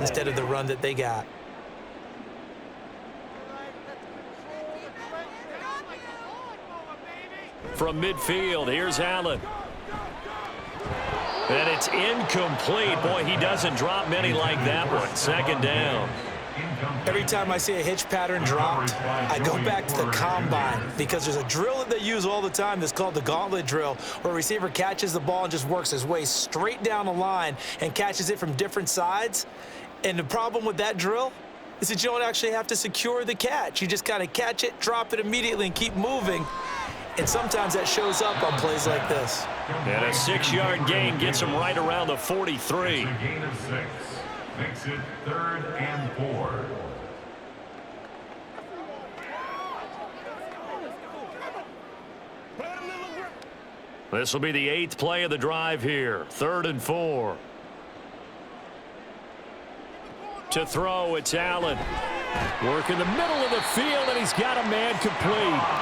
instead of the run that they got. From midfield, here's Allen. And it's incomplete. Boy, he doesn't drop many like that one. Second down. Every time I see a hitch pattern dropped, I go back to the combine because there's a drill that they use all the time that's called the gauntlet drill, where a receiver catches the ball and just works his way straight down the line and catches it from different sides. And the problem with that drill is that you don't actually have to secure the catch. You just kind of catch it, drop it immediately, and keep moving. And sometimes that shows up on plays like this. And a 6-yard gain gets him right around the 43. A gain of 6 makes it 3rd and 4. This will be the 8th play of the drive here. 3rd and 4. To throw, it's Allen. Work in the middle of the field, and he's got a man complete.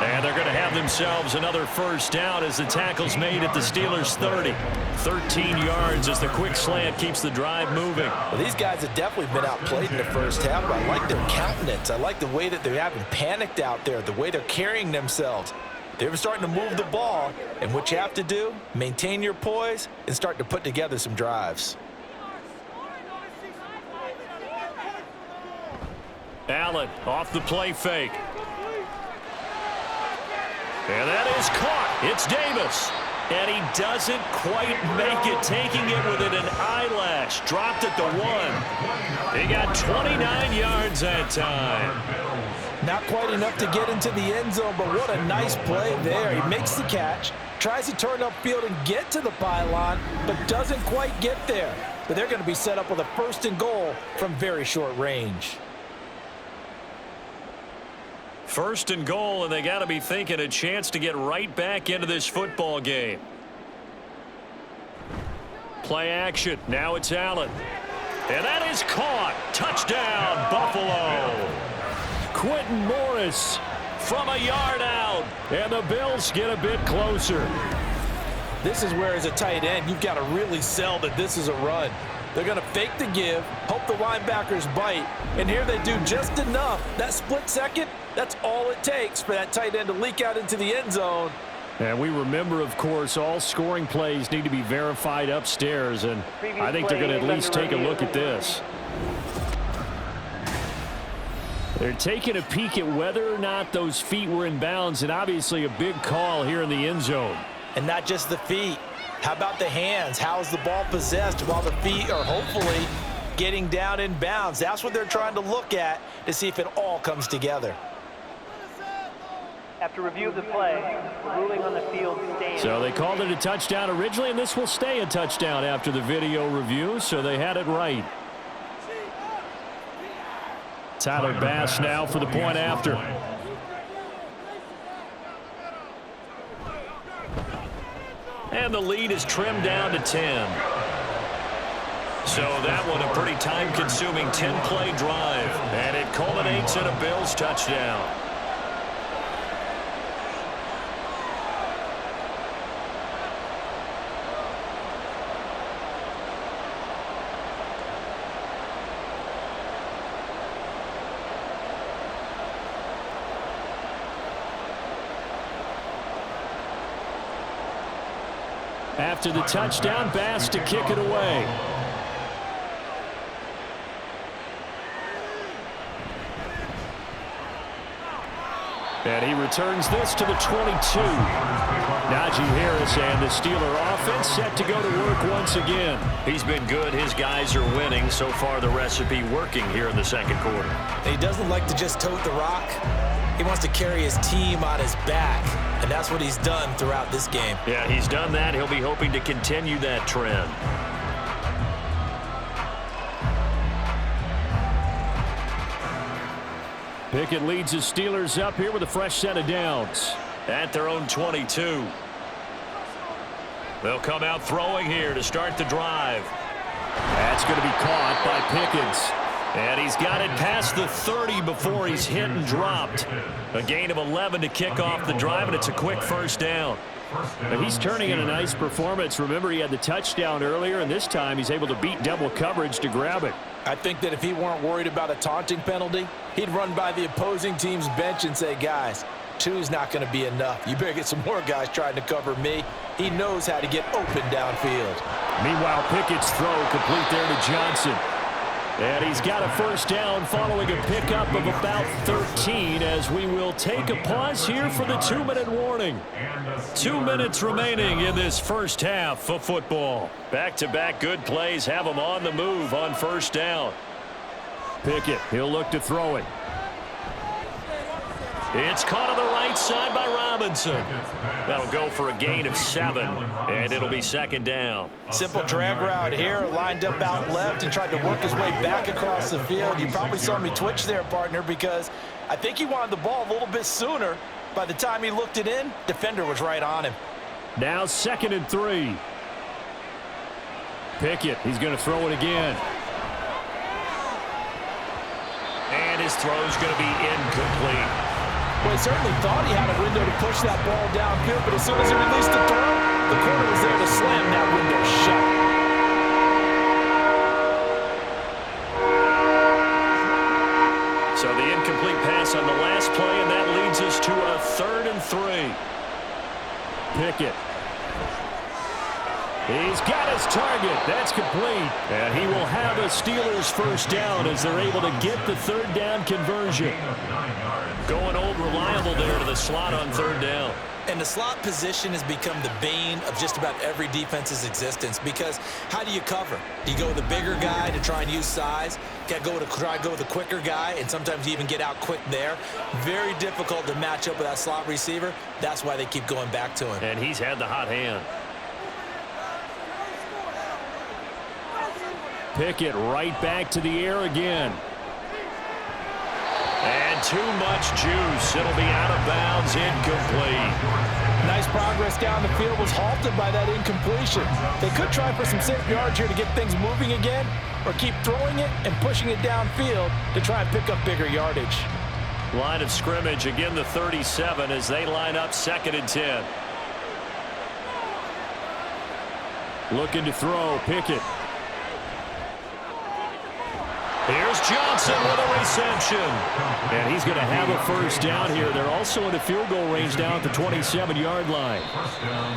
And they're going to have themselves another first down as the tackle's made at the Steelers' 30. 13 yards as the quick slant keeps the drive moving. Well, these guys have definitely been outplayed in the first half, but I like their countenance. I like the way that they're having panicked out there, the way they're carrying themselves. They're starting to move the ball, and what you have to do, maintain your poise and start to put together some drives. Allen off the play fake. And that is caught. It's Davis. And he doesn't quite make it, taking it within an eyelash. Dropped at the 1. He got 29 yards that time. Not quite enough to get into the end zone, but what a nice play there. He makes the catch, tries to turn upfield and get to the pylon, but doesn't quite get there. But they're going to be set up with a 1st and goal from very short range. 1st and goal, and they got to be thinking a chance to get right back into this football game. Play action. Now it's Allen. And that is caught. Touchdown, Buffalo. Quentin Morris from a yard out. And the Bills get a bit closer. This is where, as a tight end, you've got to really sell that this is a run. They're going to fake the give, hope the linebackers bite, and here they do just enough. That split second, that's all it takes for that tight end to leak out into the end zone. And we remember, of course, all scoring plays need to be verified upstairs, and I think they're going to at least take a look at this. They're taking a peek at whether or not those feet were in bounds, and obviously a big call here in the end zone. And not just the feet. How about the hands? How is the ball possessed while the feet are hopefully getting down in bounds? That's what they're trying to look at to see if it all comes together. After review of the play, the ruling on the field stands. So they called it a touchdown originally, and this will stay a touchdown after the video review, so they had it right. Tyler Bass now for the point after. And the lead is trimmed down to 10. So that one a pretty time-consuming 10-play drive. And it culminates in a Bills touchdown. After the touchdown, Bass to kick it away. And he returns this to the 22. Najee Harris and the Steeler offense set to go to work once again. He's been good. His guys are winning. So far, the recipe working here in the second quarter. He doesn't like to just tote the rock. He wants to carry his team on his back, and that's what he's done throughout this game. Yeah, he's done that. He'll be hoping to continue that trend. Pickett leads the Steelers up here with a fresh set of downs. At their own 22. They'll come out throwing here to start the drive. That's going to be caught by Pickens. And he's got it past the 30 before he's hit and dropped. A gain of 11 to kick off the drive, and it's a quick first down. But he's turning in a nice performance. Remember, he had the touchdown earlier, and this time he's able to beat double coverage to grab it. I think that if he weren't worried about a taunting penalty, he'd run by the opposing team's bench and say, guys, 2's not going to be enough. You better get some more guys trying to cover me. He knows how to get open downfield. Meanwhile, Pickett's throw complete there to Johnson. And he's got a first down following a pickup of about 13 as we will take a pause here for the 2-minute warning. 2 minutes remaining in this first half of football. Back-to-back good plays have him on the move on first down. Pickett, he'll look to throw it. It's caught on the right side by Robinson. That'll go for a gain of 7, and it'll be second down. Simple drag route here, lined up out left and tried to work his way back across the field. You probably saw me twitch there, partner, because I think he wanted the ball a little bit sooner. By the time he looked it in, defender was right on him. Now 2nd and 3. Pickett, he's going to throw it again. And his throw's going to be incomplete. Well, he certainly thought he had a window to push that ball downfield, but as soon as he released the throw, the corner was there to slam that window shut. So the incomplete pass on the last play, and that leads us to a 3rd and 3. Pickett. He's got his target. That's complete. And he will have a Steelers first down as they're able to get the 3rd down conversion. Going old reliable there to the slot on 3rd down. And the slot position has become the bane of just about every defense's existence because how do you cover? Do you go with a bigger guy to try and use size? Got to try to go with a quicker guy, and sometimes you even get out quick there. Very difficult to match up with that slot receiver. That's why they keep going back to him. And he's had the hot hand. Pickett right back to the air again. And too much juice. It'll be out of bounds, incomplete. Nice progress down the field was halted by that incompletion. They could try for some safe yards here to get things moving again, or keep throwing it and pushing it downfield to try and pick up bigger yardage. Line of scrimmage, again the 37 as they line up 2nd and 10. Looking to throw, Pickett. Here's Johnson with a reception. And he's going to have a first down here. They're also in a field goal range down at the 27-yard line.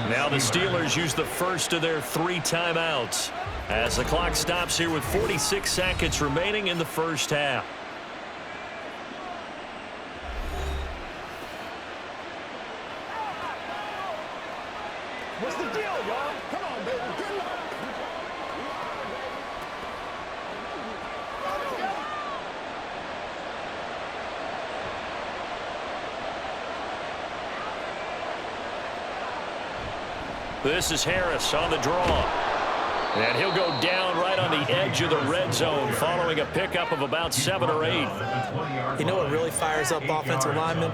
Now the Steelers use the first of their 3 timeouts as the clock stops here with 46 seconds remaining in the first half. What's the deal, y'all? Come on, baby. Good luck. This is Harris on the draw. And he'll go down right on the edge of the red zone following a pickup of about 7 or 8. You know what really fires up offensive linemen?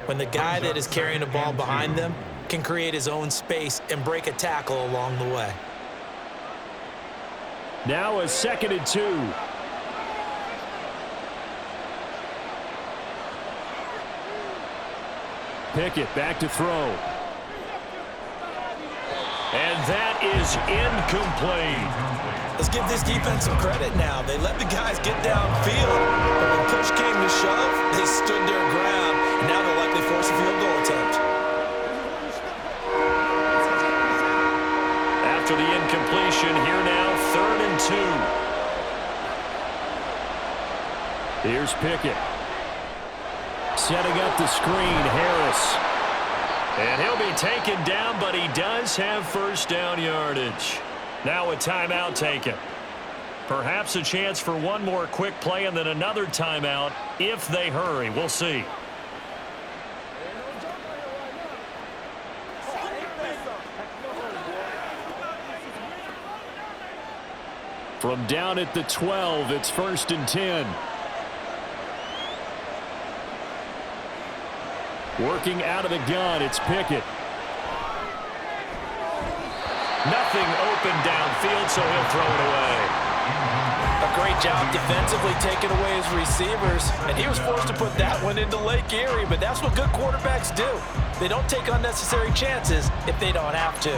When the guy that is carrying the ball behind them can create his own space and break a tackle along the way. Now a 2nd and 2. Pickett back to throw. And that is incomplete. Let's give this defense some credit now. They let the guys get downfield, but when push came to shove, they stood their ground, and now they'll likely force a field goal attempt. After the incompletion, here now 3rd and 2. Here's Pickett. Setting up the screen, Harris. And he'll be taken down, but he does have first down yardage. Now a timeout taken. Perhaps a chance for one more quick play and then another timeout if they hurry. We'll see. From down at the 12, it's 1st and 10. Working out of the gun, it's Pickett. Nothing open downfield, so he'll throw it away. A great job defensively taking away his receivers, and he was forced to put that one into Lake Erie, but that's what good quarterbacks do. They don't take unnecessary chances if they don't have to.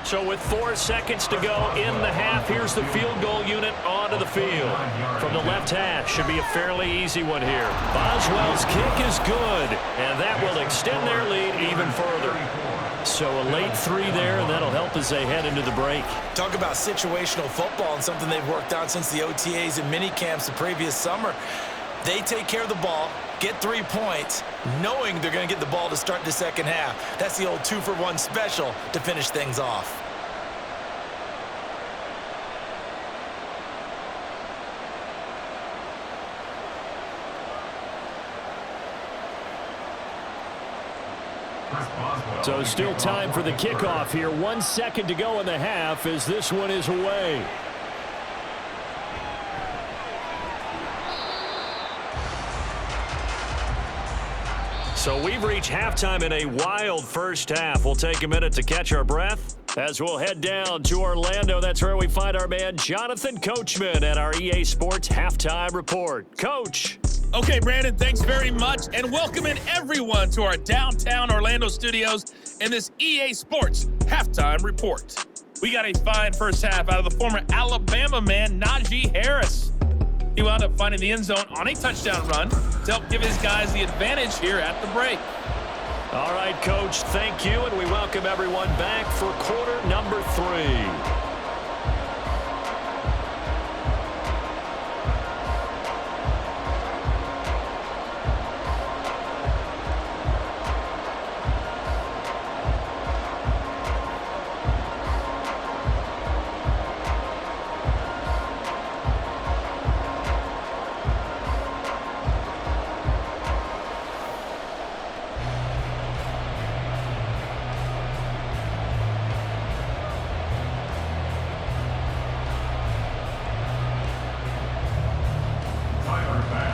So with 4 seconds to go in the half, here's the field goal unit onto the field. From the left hash, should be a fairly easy one here. Boswell's kick is good, and that will extend their lead even further. So a late 3 there, and that'll help as they head into the break. Talk about situational football and something they've worked on since the OTAs and mini camps the previous summer. They take care of the ball, get 3 points, knowing they're going to get the ball to start the second half. That's the old 2-for-1 special to finish things off. So still time for the kickoff here. 1 second to go in the half as this one is away. So we've reached halftime in a wild first half. We'll take a minute to catch our breath as we'll head down to Orlando. That's where we find our man Jonathan Coachman at our EA Sports Halftime Report. Coach. Okay, Brandon, thanks very much, and welcome in everyone to our downtown Orlando studios in this EA Sports Halftime Report. We got a fine first half out of the former Alabama man, Najee Harris. He wound up finding the end zone on a touchdown run to help give his guys the advantage here at the break. All right, Coach, thank you, and we welcome everyone back for quarter number 3.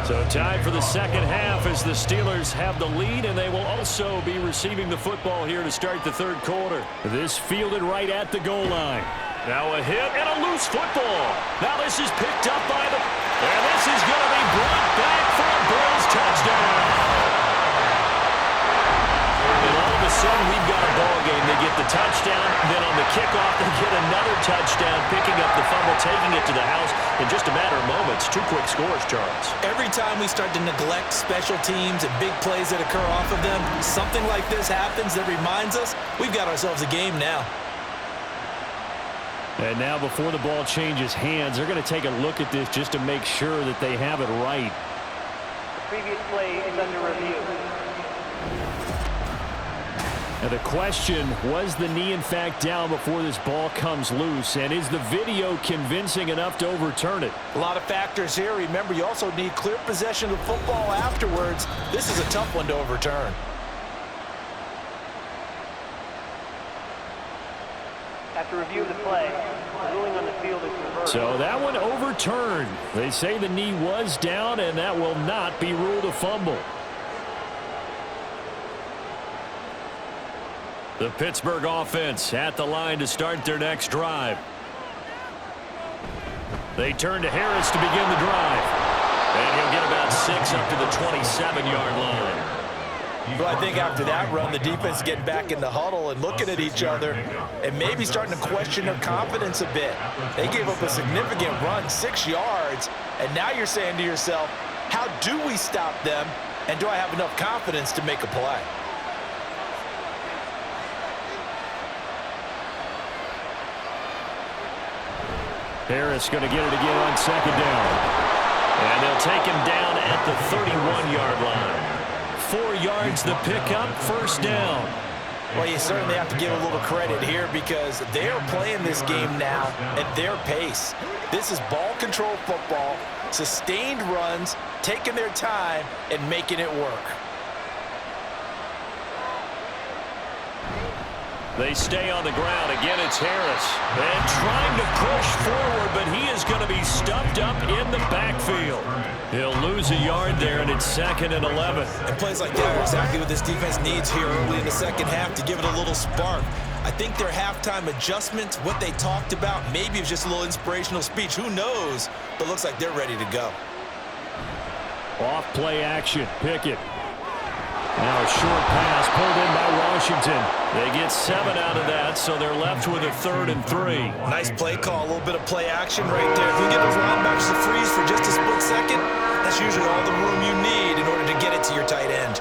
So time for the second half as the Steelers have the lead, and they will also be receiving the football here to start the third quarter. This fielded right at the goal line. Now a hit and a loose football. Now this is picked up by and this is going to be brought back for a Bills touchdown. And all of a sudden, we've got a ball game. They get the touchdown, then on the kickoff, they get another touchdown, picking up the fumble, taking it to the house in just a matter of moments. 2 quick scores, Charles. Every time we start to neglect special teams and big plays that occur off of them, something like this happens that reminds us we've got ourselves a game now. And now before the ball changes hands, they're going to take a look at this just to make sure that they have it right. The previous play is under review. And the question, was the knee in fact down before this ball comes loose? And is the video convincing enough to overturn it? A lot of factors here. Remember, you also need clear possession of football afterwards. This is a tough one to overturn. After review of the play, the ruling on the field is reversed. So that one overturned. They say the knee was down, and that will not be ruled a fumble. The Pittsburgh offense at the line to start their next drive. They turn to Harris to begin the drive. And he'll get about 6 up to the 27-yard line. Well, I think after that run, the defense is getting back in the huddle and looking at each other and maybe starting to question their confidence a bit. They gave up a significant run, 6 yards, and now you're saying to yourself, how do we stop them, and do I have enough confidence to make a play? Harris going to get it again on second down. And they'll take him down at the 31-yard line. 4 yards the pickup, first down. Well, you certainly have to give a little credit here because they're playing this game now at their pace. This is ball control football, sustained runs, taking their time, and making it work. They stay on the ground. Again, it's Harris. And trying to push forward, but he is going to be stuffed up in the backfield. He'll lose a yard there, and it's 2nd and 11. And plays like that are exactly what this defense needs here early in the second half to give it a little spark. I think their halftime adjustments, what they talked about, maybe it was just a little inspirational speech. Who knows? But looks like they're ready to go. Off play action. Pickett. Now a short pass pulled in by Washington. They get 7 out of that, so they're left with a 3rd and 3. Nice play call, a little bit of play action right there. If you get those linebackers to freeze for just a split second, that's usually all the room you need in order to get it to your tight end.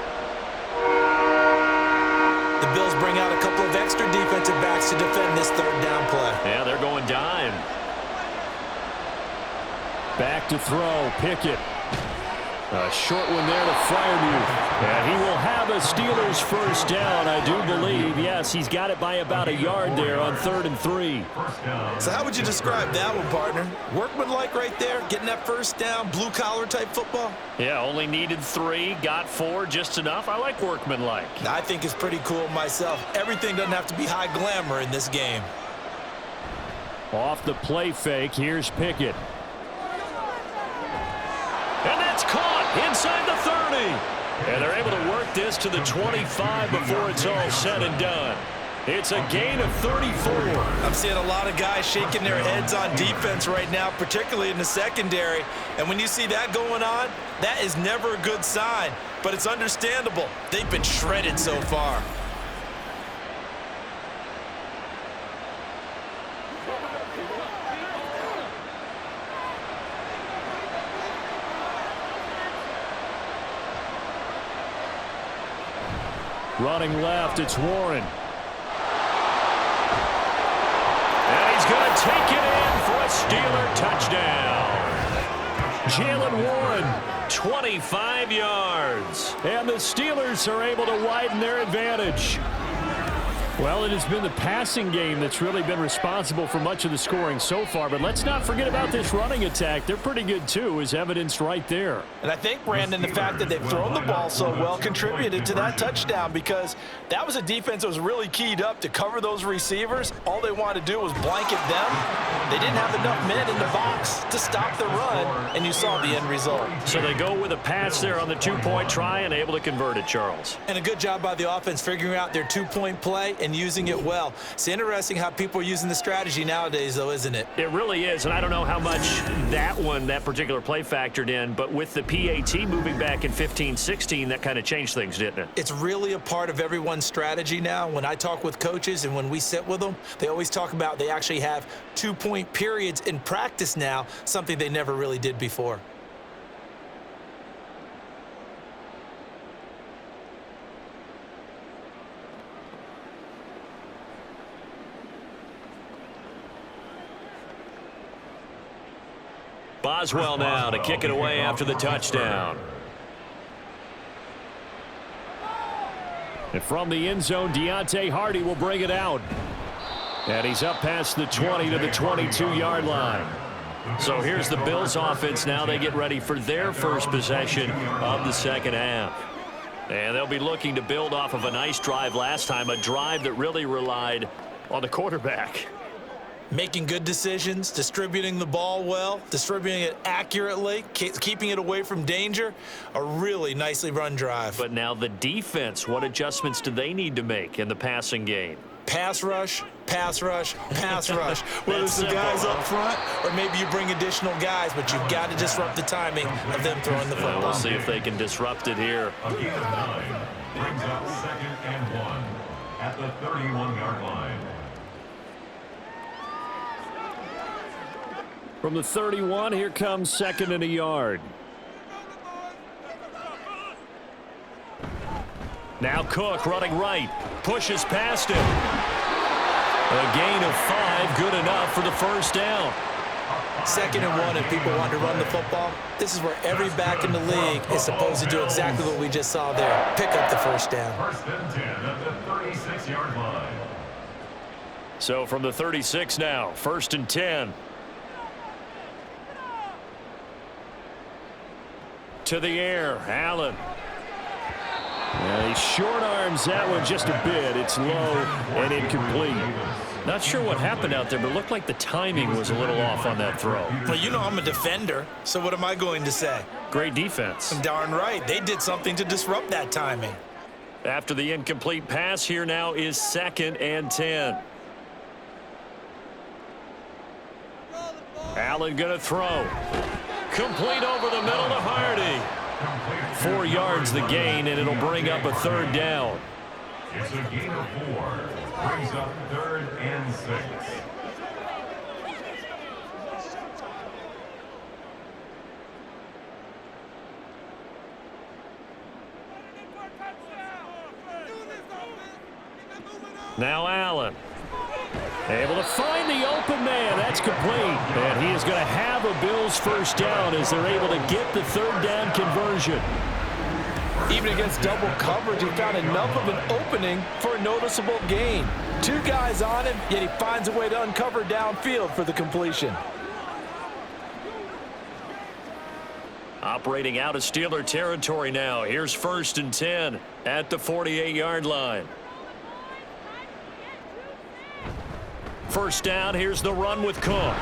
The Bills bring out a couple of extra defensive backs to defend this 3rd down play. Yeah, they're going dime. Back to throw, Pickett. A short one there to Freiermuth. And he will have a Steelers 1st down, I do believe. Yes, he's got it by about a yard there on 3rd and 3. So how would you describe that one, partner? Workmanlike right there, getting that 1st down, blue-collar type football? Yeah, only needed 3, got 4, just enough. I like workmanlike. I think it's pretty cool myself. Everything doesn't have to be high glamour in this game. Off the play fake, here's Pickett. And that's caught inside the 30. And they're able to work this to the 25 before it's all said and done. It's a gain of 34. I'm seeing a lot of guys shaking their heads on defense right now, particularly in the secondary. And when you see that going on, that is never a good sign. But it's understandable. They've been shredded so far. Running left, it's Warren. And he's going to take it in for a Steeler touchdown. Jalen Warren, 25 yards. And the Steelers are able to widen their advantage. Well, it has been the passing game that's really been responsible for much of the scoring so far. But let's not forget about this running attack. They're pretty good, too, as evidenced right there. And I think, Brandon, the fact that they've thrown the ball so well contributed to that touchdown, because that was a defense that was really keyed up to cover those receivers. All they wanted to do was blanket them. They didn't have enough men in the box to stop the run, and you saw the end result. So they go with a pass there on the 2-point try and able to convert it, Charles. And a good job by the offense figuring out their 2-point play and using it well. It's interesting how people are using the strategy nowadays, though, isn't it? It really is, and I don't know how much that particular play factored in, but with the PAT moving back in 15-16, that kind of changed things, didn't it? It's really a part of everyone's strategy now. When I talk with coaches and when we sit with them, they always talk about they actually have 2-point periods in practice now, something they never really did before. Boswell now to kick it away after the touchdown. And from the end zone, Deontay Hardy will bring it out. And he's up past the 20 to the 22-yard line. So here's the Bills offense now. They get ready for their first possession of the second half. And they'll be looking to build off of a nice drive last time, a drive that really relied on the quarterback. Making good decisions, distributing the ball well, distributing it accurately, keeping it away from danger. A really nicely run drive. But now the defense, what adjustments do they need to make in the passing game? Pass rush, pass rush, pass rush. Whether it's the guys up front or maybe you bring additional guys, but you've got to disrupt the timing of them throwing the football. We'll see if they can disrupt it here. A gain of 9 brings up 2nd and 1 at the 31-yard line. From the 31, here comes 2nd and a yard. Now Cook running right, pushes past him. A gain of 5, good enough for the first down. 2nd and 1, if people want to run the football, this is where every back in the league is supposed to do exactly what we just saw there. Pick up the first down. 1st and 10 at the 36-yard line. So from the 36 now, 1st and 10. To the air, Allen. He short arms that one just a bit. It's low and incomplete. Not sure what happened out there, but it looked like the timing was a little off on that throw. Well, you know I'm a defender, so what am I going to say? Great defense. Darn right. They did something to disrupt that timing. After the incomplete pass, here now is 2nd and 10. Allen going to throw. Complete over the middle to Hardy. 4 yards the gain, and it'll bring up a 3rd down. It's a gain of 4. Brings up 3rd and 6. Now Allen. Able to find the open man. That's complete. And he is going to have a Bills 1st down as they're able to get the 3rd down conversion. Even against double coverage, he found enough of an opening for a noticeable gain. 2 guys on him, yet he finds a way to uncover downfield for the completion. Operating out of Steeler territory now. Here's 1st and 10 at the 48-yard line. 1st down, here's the run with Cook.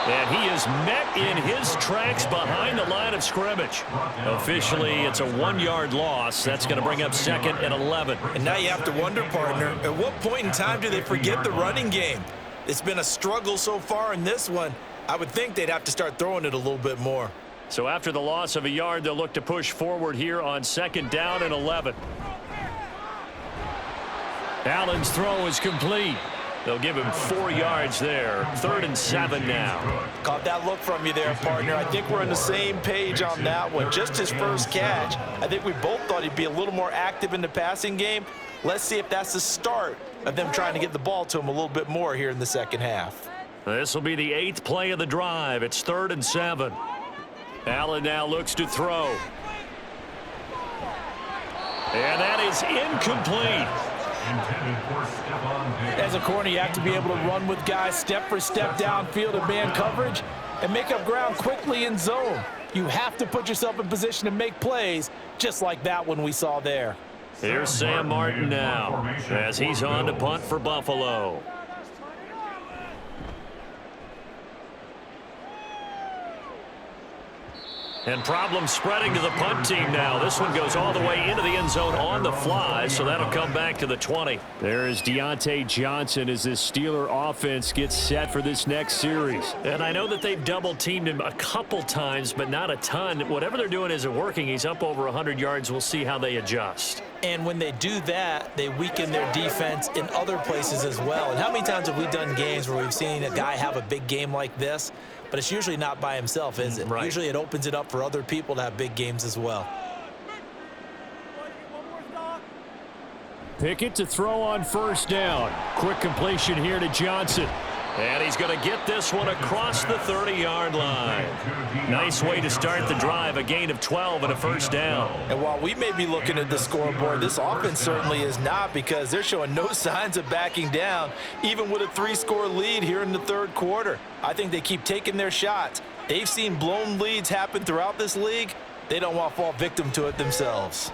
And he is met in his tracks behind the line of scrimmage. Officially, it's a 1-yard loss. That's going to bring up 2nd and 11. And now you have to wonder, partner, at what point in time do they forget the running game? It's been a struggle so far in this one. I would think they'd have to start throwing it a little bit more. So after the loss of a yard, they'll look to push forward here on 2nd down and 11. Allen's throw is complete. They'll give him 4 yards there. 3rd and 7 now. Caught that look from you there, partner. I think we're on the same page on that one. Just his first catch. I think we both thought he'd be a little more active in the passing game. Let's see if that's the start of them trying to get the ball to him a little bit more here in the 2nd half. This will be the 8th play of the drive. It's 3rd and 7. Allen now looks to throw. And that is incomplete. As a corner, you have to be able to run with guys step for step downfield in man coverage and make up ground quickly in zone. You have to put yourself in position to make plays just like that one we saw there. Here's Sam Martin now as he's on to punt for Buffalo. And problems spreading to the punt team now. This one goes all the way into the end zone on the fly, so that'll come back to the 20. There is Deontay Johnson as this Steeler offense gets set for this next series. And I know that they've double-teamed him a couple times, but not a ton. Whatever they're doing isn't working. He's up over 100 yards. We'll see how they adjust. And when they do that, they weaken their defense in other places as well. And how many times have we done games where we've seen a guy have a big game like this? But it's usually not by himself, is it? Right. Usually it opens it up for other people to have big games as well. Pickett to throw on 1st down. Quick completion here to Johnson. And he's going to get this one across the 30-yard line. Nice way to start the drive, a gain of 12 and a 1st down. And while we may be looking at the scoreboard, this offense certainly is not, because they're showing no signs of backing down, even with a 3-score lead here in the 3rd quarter. I think they keep taking their shots. They've seen blown leads happen throughout this league. They don't want to fall victim to it themselves.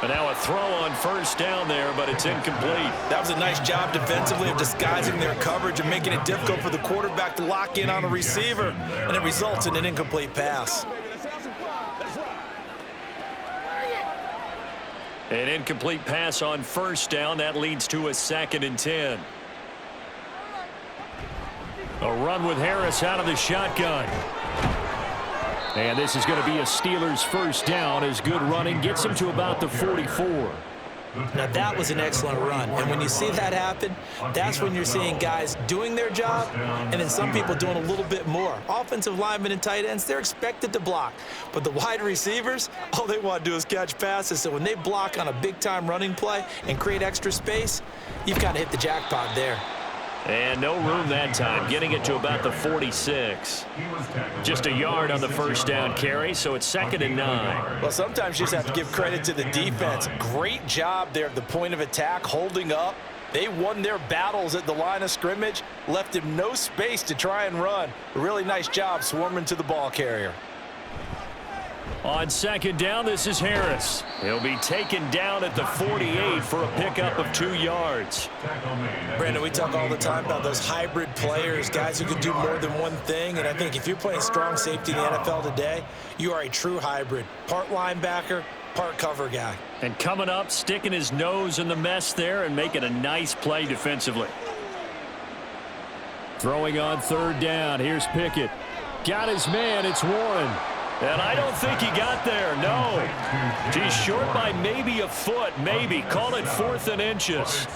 And now a throw on 1st down there, but it's incomplete. That was a nice job defensively of disguising their coverage and making it difficult for the quarterback to lock in on a receiver, and it results in an incomplete pass. An incomplete pass on 1st down. That leads to a 2nd and 10. A run with Harris out of the shotgun. And this is going to be a Steelers 1st down as good running gets him to about the 44. Now that was an excellent run, and when you see that happen, that's when you're seeing guys doing their job and then some people doing a little bit more. Offensive linemen and tight ends, they're expected to block, but the wide receivers, all they want to do is catch passes. So when they block on a big-time running play and create extra space, you've got to hit the jackpot there. And no room that time, getting it to about the 46. Just a yard on the 1st down carry, so it's 2nd and 9. Well, sometimes you just have to give credit to the defense. Great job there at the point of attack, holding up. They won their battles at the line of scrimmage, left him no space to try and run. A really nice job swarming to the ball carrier. On 2nd down, this is Harris. He'll be taken down at the 48 for a pickup of 2 yards. Brandon, we talk all the time about those hybrid players, guys who can do more than one thing. And I think if you're playing strong safety in the NFL today, you are a true hybrid. Part linebacker, part cover guy. And coming up, sticking his nose in the mess there and making a nice play defensively. Throwing on 3rd down, here's Pickett. got his man. It's Warren. And I don't think he got there, no. He's short by maybe a foot, maybe. Call it 4th and inches.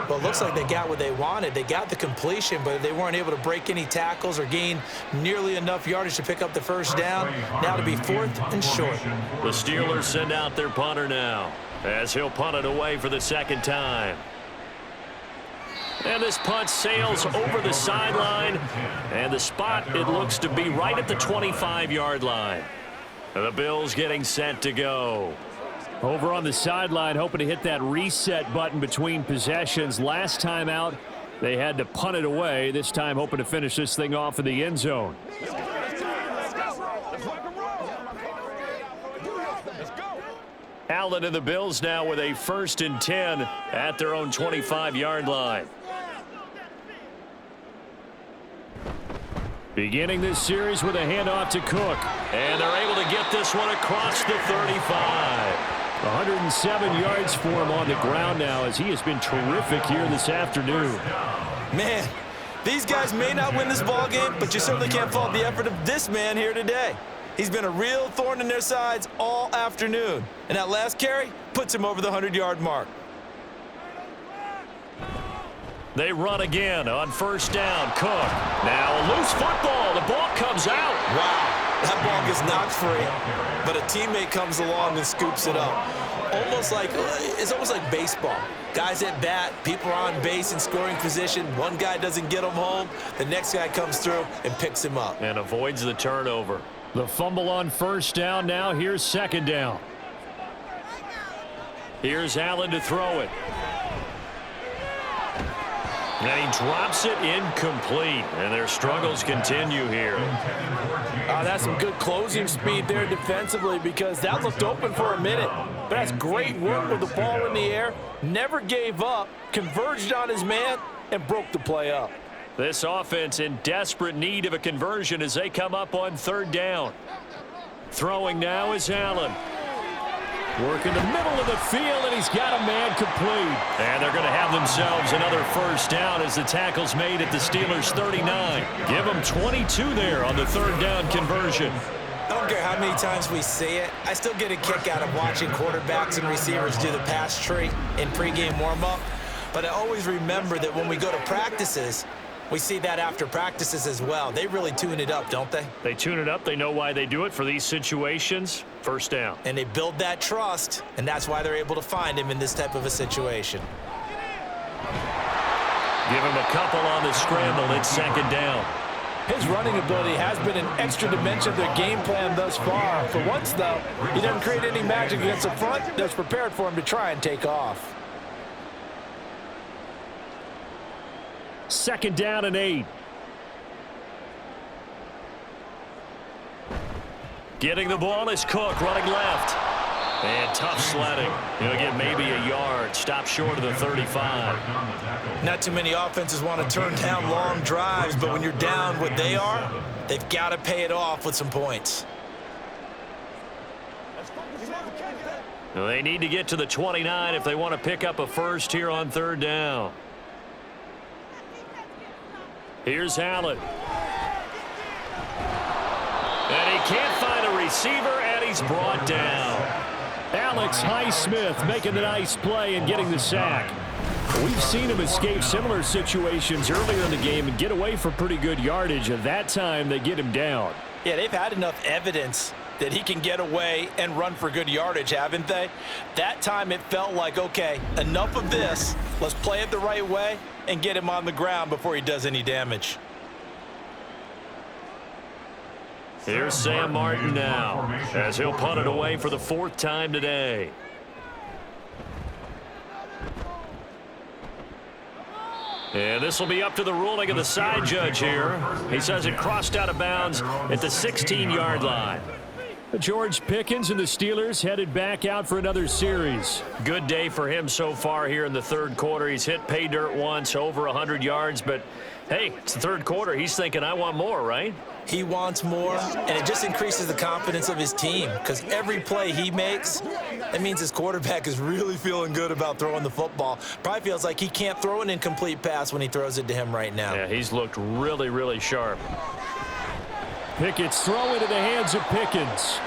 Well, it looks like they got what they wanted. They got the completion, but they weren't able to break any tackles or gain nearly enough yardage to pick up the first down. Now to be 4th and short. The Steelers send out their punter now, as he'll punt it away for the 2nd time. And this punt sails over the sideline, and the spot, it looks to be right at the 25-yard line. The Bills getting set to go. Over on the sideline, hoping to hit that reset button between possessions. Last time out, they had to punt it away. This time, hoping to finish this thing off in the end zone. Allen and the Bills now with a 1st and 10 at their own 25-yard line. Beginning this series with a handoff to Cook. And they're able to get this one across the 35. 107 yards for him on the ground now, as he has been terrific here this afternoon. Man, these guys may not win this ball game, but you certainly can't fault the effort of this man here today. He's been a real thorn in their sides all afternoon. And that last carry puts him over the 100-yard mark. They run again on 1st down. Cook. Now a loose football. The ball comes out. Wow. That ball gets knocked free, but a teammate comes along and scoops it up. It's almost like baseball. Guys at bat, people are on base in scoring position. One guy doesn't get him home. The next guy comes through and picks him up. And avoids the turnover. The fumble on 1st down. Now here's 2nd down. Here's Allen to throw it. And he drops it incomplete. And their struggles continue here. That's some good closing speed there defensively, because that looked open for a minute. But that's great work with the ball in the air. Never gave up, converged on his man, and broke the play up. This offense in desperate need of a conversion as they come up on 3rd down. Throwing now is Allen. Working the middle of the field, and he's got a man complete. And they're going to have themselves another 1st down as the tackle's made at the Steelers' 39. Give them 22 there on the 3rd down conversion. I don't care how many times we see it. I still get a kick out of watching quarterbacks and receivers do the pass tree in pregame warm-up. But I always remember that when we go to practices, we see that after practices as well. They really tune it up, don't they? They tune it up. They know why they do it for these situations. 1st down. And they build that trust, and that's why they're able to find him in this type of a situation. Give him a couple on the scramble. It's 2nd down. His running ability has been an extra dimension of their game plan thus far. For once, though, he doesn't create any magic against the front that's prepared for him to try and take off. 2nd down and 8. Getting the ball is Cook, running left. And tough sledding. He'll get maybe a yard. Stop short of the 35. Not too many offenses want to turn down long drives, but when you're down what they are, they've got to pay it off with some points. They need to get to the 29 if they want to pick up a 1st here on 3rd down. Here's Allen. And he can't find a receiver, and he's brought down. Alex Highsmith making the nice play and getting the sack. We've seen him escape similar situations earlier in the game and get away for pretty good yardage. At that time, they get him down. Yeah, they've had enough evidence that he can get away and run for good yardage, haven't they? That time it felt like, okay, enough of this. Let's play it the right way and get him on the ground before he does any damage. Here's Sam Martin now, as he'll punt it away for the 4th time today. And this will be up to the ruling of the side judge here. He says it crossed out of bounds at the 16-yard line. George Pickens and the Steelers headed back out for another series. Good day for him so far here in the 3rd quarter. He's hit pay dirt once, over 100 yards, but hey, it's the 3rd quarter. He's thinking, I want more, right? He wants more, and it just increases the confidence of his team, because every play he makes, that means his quarterback is really feeling good about throwing the football. Probably feels like he can't throw an incomplete pass when he throws it to him right now. Yeah, he's looked really, really sharp. Pickett's throw into the hands of Pickens.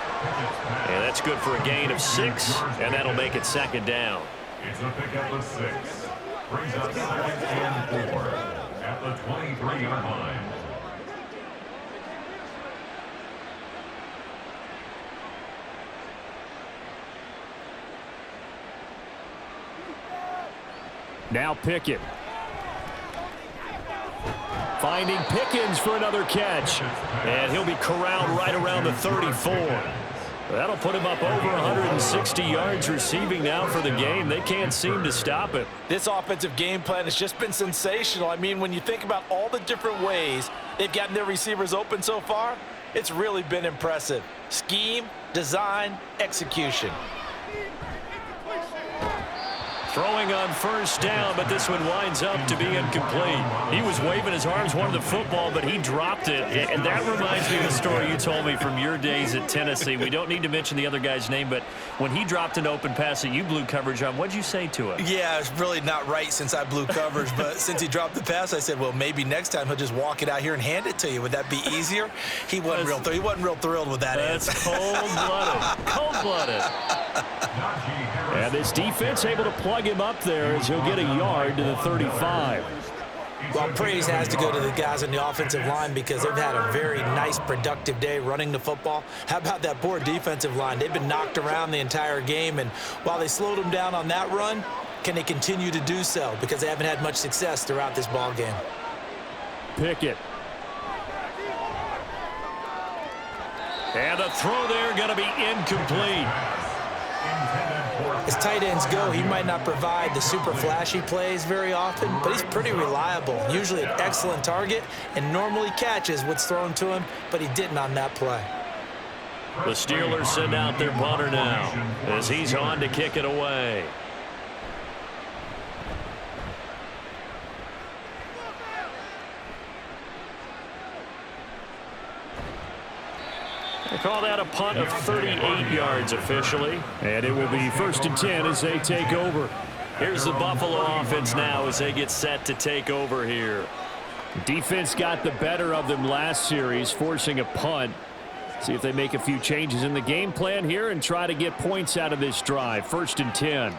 And that's good for a gain of 6, and that'll make it second down. It's a pickup of 6. Brings up 2nd and 4 at the 23-yard line. Now Pickett. Finding Pickens for another catch. And he'll be corralled right around the 34. That'll put him up over 160 yards receiving now for the game. They can't seem to stop it. This offensive game plan has just been sensational. I mean, when you think about all the different ways they've gotten their receivers open so far, it's really been impressive. Scheme, design, execution. Throwing on first down, but this one winds up to be incomplete. He was waving his arms, wanted the football, but he dropped it. And that reminds me of the story you told me from your days at Tennessee. We don't need to mention the other guy's name, but when he dropped an open pass that you blew coverage on, what'd you say to him? Yeah, it's really not right since I blew coverage, but since he dropped the pass, I said, well, maybe next time he'll just walk it out here and hand it to you. Would that be easier? He wasn't real thrilled with that answer. That's cold-blooded. Cold-blooded. And this defense able to plug him up there as he'll get a yard to the 35. Well, praise has to go to the guys on the offensive line because they've had a very nice, productive day running the football. How about that poor defensive line? They've been knocked around the entire game, and while they slowed them down on that run, can they continue to do so? Because they haven't had much success throughout this ball game. Pickett. And the throw there going to be incomplete. As tight ends go, he might not provide the super flashy plays very often, but he's pretty reliable. Usually an excellent target and normally catches what's thrown to him, but he didn't on that play. The Steelers send out their punter now as he's on to kick it away. They call that a punt of 38 yards officially. And it will be 1st and 10 as they take over. Here's the Buffalo offense now as they get set to take over here. Defense got the better of them last series, forcing a punt. See if they make a few changes in the game plan here and try to get points out of this drive. 1st and 10.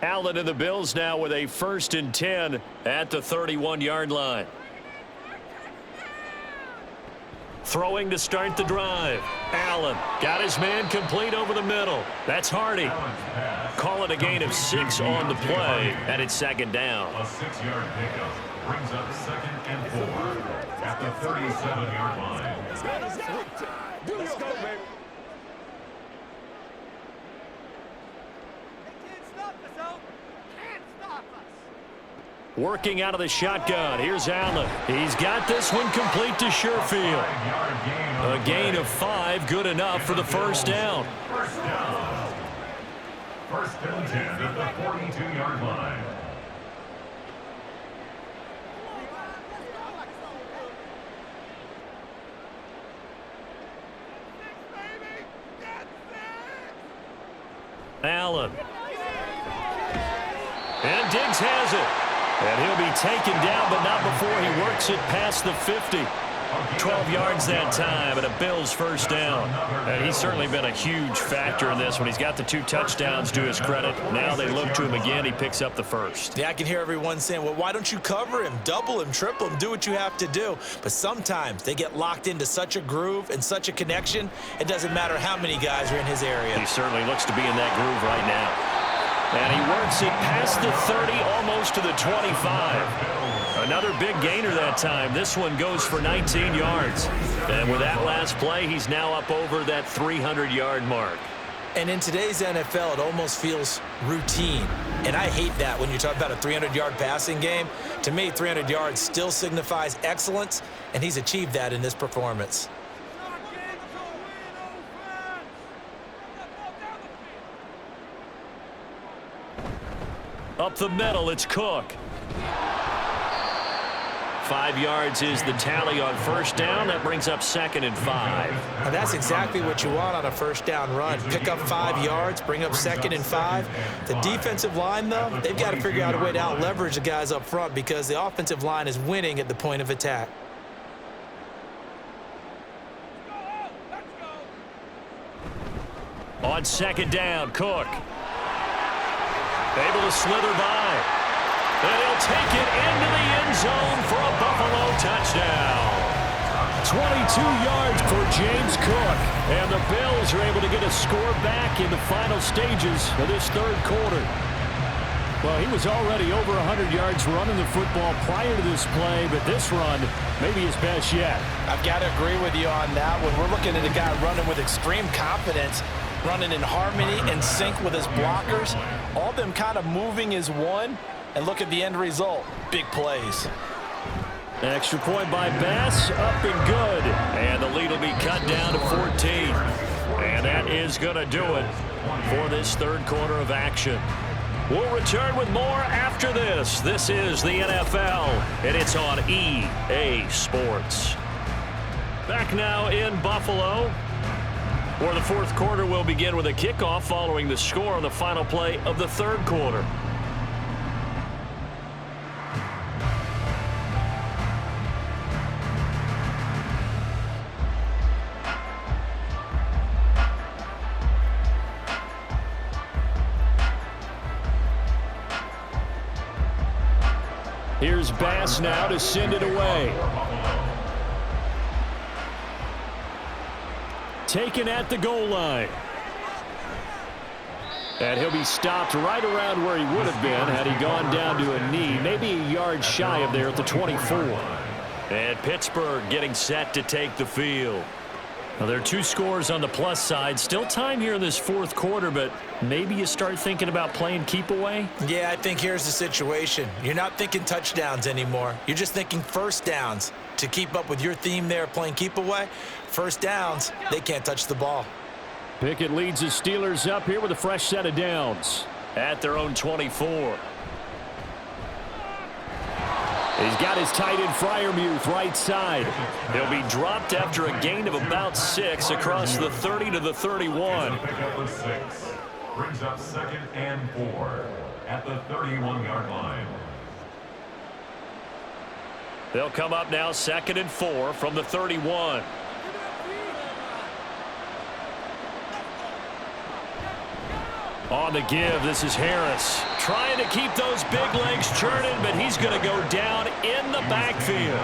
Allen and the Bills now with a 1st and 10 at the 31-yard line. Throwing to start the drive. Allen got his man complete over the middle. That's Hardy. Call it a gain of 6 on the play, and it's 2nd down. A 6-yard pickup brings up 2nd and 4 at the 37-yard line. Let's go, baby. Working out of the shotgun. Here's Allen. He's got this one complete to Sherfield. A gain of 5, good enough for the 1st down. 1st and 10 at the 42-yard line. Allen. And Diggs has it. And he'll be taken down, but not before he works it past the 50. 12 yards that time, and a Bills 1st down. And he's certainly been a huge factor in this when he's got the 2 touchdowns to his credit. Now they look to him again. He picks up the 1st. Yeah, I can hear everyone saying, well, why don't you cover him, double him, triple him, do what you have to do. But sometimes they get locked into such a groove and such a connection, it doesn't matter how many guys are in his area. He certainly looks to be in that groove right now. And he works it past the 30, almost to the 25. Another big gainer that time. This one goes for 19 yards. And with that last play, he's now up over that 300-yard mark. And in today's NFL, it almost feels routine. And I hate that when you talk about a 300-yard passing game. To me, 300 yards still signifies excellence, and he's achieved that in this performance. Up the middle, it's Cook. 5 yards is the tally on first down. That brings up 2nd and 5. And that's exactly what you want on a first down run. Pick up 5 yards, bring up 2nd and 5. The defensive line, though, they've got to figure out a way to out-leverage the guys up front because the offensive line is winning at the point of attack. On 2nd down, Cook. Able to slither by. And he'll take it into the end zone for a Buffalo touchdown. 22 yards for James Cook. And the Bills are able to get a score back in the final stages of this third quarter. Well, he was already over 100 yards running the football prior to this play, but this run may be his best yet. I've got to agree with you on that. When we're looking at a guy running with extreme confidence, running in harmony and sync with his blockers, all them kind of moving as one, and look at the end result. Big plays. Extra point by Bass, up and good. And the lead will be cut down to 14. And that is going to do it for this third quarter of action. We'll return with more after this. This is the NFL, and it's on EA Sports. Back now in Buffalo, where the fourth quarter will begin with a kickoff following the score on the final play of the third quarter. Here's Bass now to send it away. Taken at the goal line. And he'll be stopped right around where he would have been had he gone down to a knee, maybe a yard shy of there at the 24. And Pittsburgh getting set to take the field. Well, there are 2 scores on the plus side. Still time here in this fourth quarter, but maybe you start thinking about playing keep away? Yeah, I think here's the situation. You're not thinking touchdowns anymore. You're just thinking first downs. To keep up with your theme there, playing keep away, first downs, they can't touch the ball. Pickett leads the Steelers up here with a fresh set of downs at their own 24. He's got his tight end Freiermuth right side. He'll be dropped after a gain of about 6 across the 30 to the 31. Brings up 2nd and 4 at the 31-yard line. They'll come up now 2nd and 4 from the 31. On the give, this is Harris. Trying to keep those big legs churning, but he's going to go down in the backfield.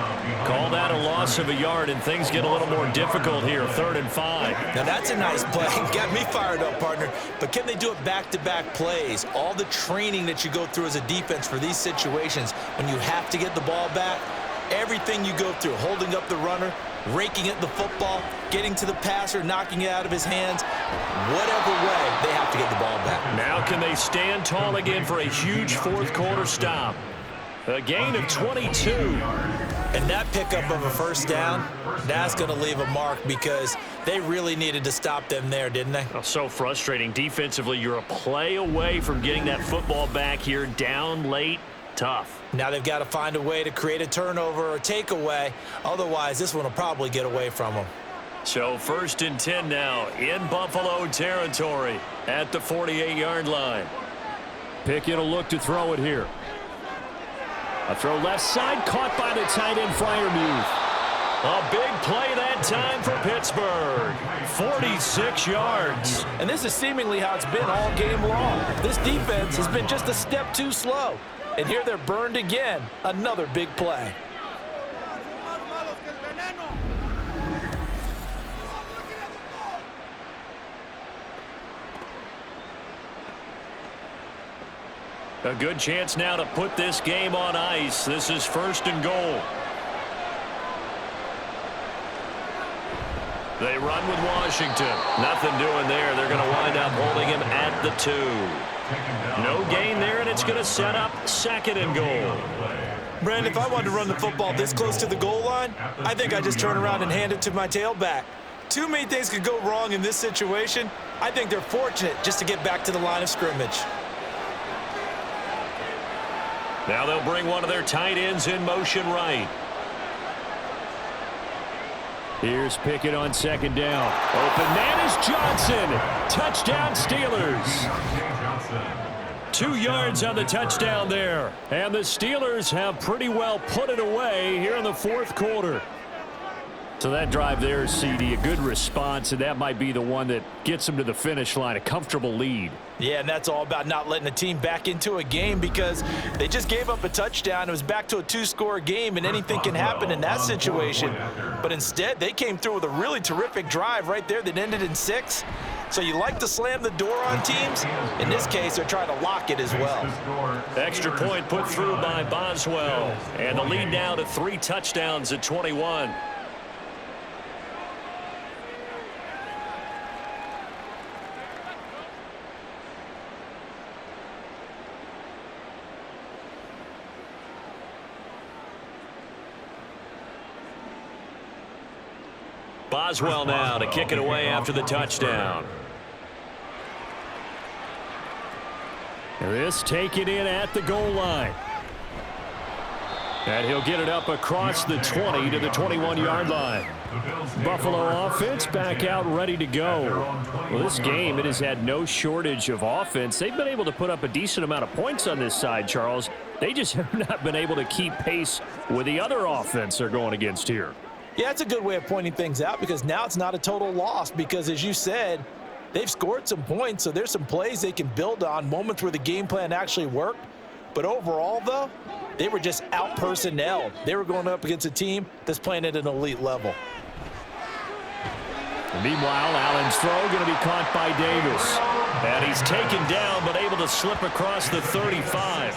Call that a loss of a yard, and things get a little more difficult here, 3rd and 5. Now that's a nice play. Got me fired up, partner. But can they do it back-to-back plays? All the training that you go through as a defense for these situations, when you have to get the ball back, everything you go through, holding up the runner, raking at the football, getting to the passer, knocking it out of his hands, whatever way, they have to get the ball back. Now can they stand tall again for a huge fourth quarter stop? A gain of 22. And that pickup of a first down, that's going to leave a mark because they really needed to stop them there, didn't they? Oh, so frustrating. Defensively, you're a play away from getting that football back here, down late. Tough. Now they've got to find a way to create a turnover or takeaway. Otherwise, this one will probably get away from them. So 1st and 10 now in Buffalo territory at the 48-yard line. Pickett will look to throw it here. A throw left side, caught by the tight end Freiermuth. A big play that time for Pittsburgh. 46 yards. And this is seemingly how it's been all game long. This defense has been just a step too slow. And here they're burned again. Another big play. A good chance now to put this game on ice. This is 1st and goal. They run with Washington. Nothing doing there. They're going to wind up holding him at the 2. No gain there, and it's going to set up 2nd and goal. Brandon, if I wanted to run the football this close to the goal line, I think I just turn around and hand it to my tailback. Too many things could go wrong in this situation. I think they're fortunate just to get back to the line of scrimmage. Now they'll bring one of their tight ends in motion right. Here's Pickett on second down. Open man is Johnson. Touchdown Steelers. 2 yards on the touchdown there. And the Steelers have pretty well put it away here in the fourth quarter. So that drive there, CD, a good response, and that might be the one that gets them to the finish line, a comfortable lead. Yeah, and that's all about not letting the team back into a game because they just gave up a touchdown. It was back to a 2-score game, and anything can happen in that situation. But instead, they came through with a really terrific drive right there that ended in 6. So you like to slam the door on teams. In this case, they're trying to lock it as well. Extra point put through by Boswell. And the lead now to 3 touchdowns at 21. Boswell now to kick it away after the touchdown. This taken in at the goal line. And he'll get it up across the 20 to the 21-yard line. Buffalo offense back out ready to go. Well, this game, it has had no shortage of offense. They've been able to put up a decent amount of points on this side, Charles. They just have not been able to keep pace with the other offense they're going against here. Yeah, that's a good way of pointing things out because now it's not a total loss because, as you said, they've scored some points, so there's some plays they can build on, moments where the game plan actually worked. But overall, though, they were just out-personnelled. They were going up against a team that's playing at an elite level. And meanwhile, Allen's throw going to be caught by Davis. And he's taken down but able to slip across the 35.